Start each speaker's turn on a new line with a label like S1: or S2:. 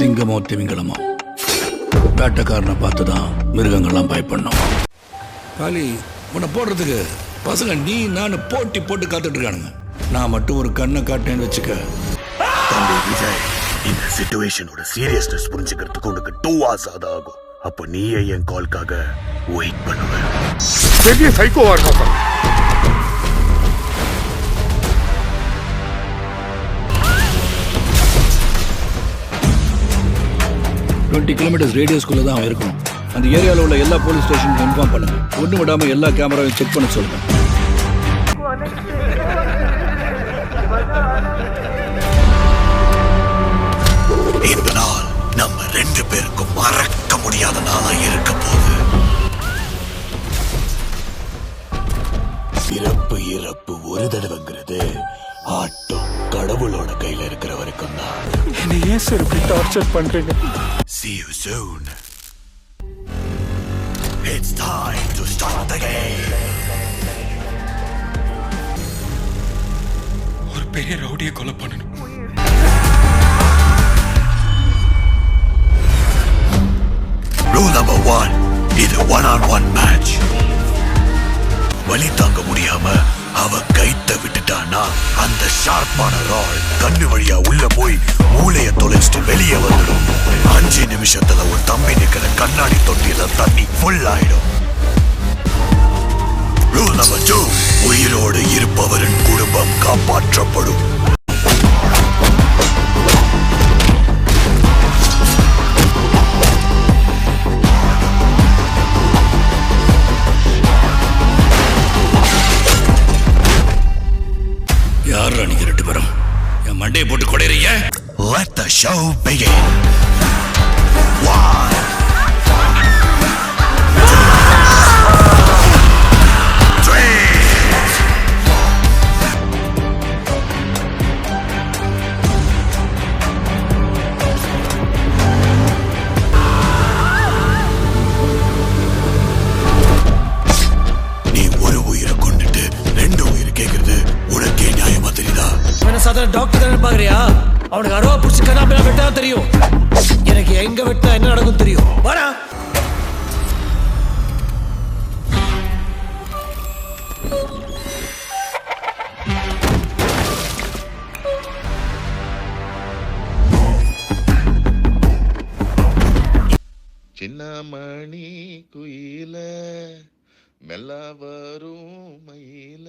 S1: சிங்கமோ திமிங்கலமோ வேட்டைக்காரனை பார்த்து தான் மிருகங்கள்லாம் பயப்படணும். காலி உன்னை போடுறதுக்கு பசங்க நீ நான் போட்டி போட்டு காத்துட்டு இருக்கானுங்க. நான் மட்டும் ஒரு கண்ணை காட்டேன்னு வச்சுக்க.
S2: தம்பி விஜய், இந்த சிச்சுவேஷனோட சீரியஸ்னஸ் புரிஞ்சுக்கிறதுக்கு உனக்கு 2 hours ஆகும். அப்ப நீயே என் கால்காக வெயிட் பண்ணுவ.
S3: பெரிய சைக்கோவா இருக்கா?
S1: 20 kilometers ரேடியஸ்குள்ள தான் அவன் இருக்கணும். அந்த ஏரியாவில் உள்ள எல்லா போலீஸ் ஸ்டேஷனுக்கும் இன்ஃபார்ம் பண்ணுங்க. ஒன்று விடாம எல்லா கேமராவையும் செக் பண்ண சொல்லுங்க.
S2: இந்த நாள் நம்ம 2 பேருக்கும் மறக்க முடியாத நாளா இருக்க போகுது. பிறப்பு இறப்பு ஒரு தடவைங்கிறது ஆட்டம் கடவுளோட கையில இருக்கிற வரைக்கும் தான்.
S3: என்ன ஏன் சார் இப்படி டார்ச்சர் பண்றீங்க?
S2: See you soon. It's time to start the game.
S3: ஒரு பெரிய ரவுடியை கொலை பண்ணணும்.
S2: Rule number 1. இது 1-on-1 மேட்ச். வலி தாங்க முடியாம அவ கைத்த விட்டுட்டான்னா அந்த ஷார்ப்பான ரால் கண்ணு வழியா உள்ள போய் மூளைய தொலைச்சிட்டு வெளியே வந்துடும். 5 நிமிஷத்துல ஒரு தம்பி நிக்கிற கண்ணாடி தொட்டியில தண்ணி ஃபுல் ஆயிடும். Rule number 2. உயிரோடு இருப்பவரின் குடும்பம் காப்பாற்றப்படும்.
S1: யாரா நீங்க 2 பேரும் என் மண்டையை போட்டு கொடையறீங்க?
S2: Let the show begin. 1, 2, 3. நீ ஒரு உயிரை கொண்டுட்டு 2 உயிரை கேக்குறது உனக்கே நியாயமா தெரியுதா?
S4: சாதாரண டாக்டர் தானே பாக்குறியா? அவனுக்கு அருவா பிடிச்சி கண்ணாப்பினா வெட்டா தெரியும். எனக்கு எங்க வெட்டா என்ன நடக்கும் தெரியும். வாடா.
S5: சின்னமணி குயில மெல்ல வரும் மயில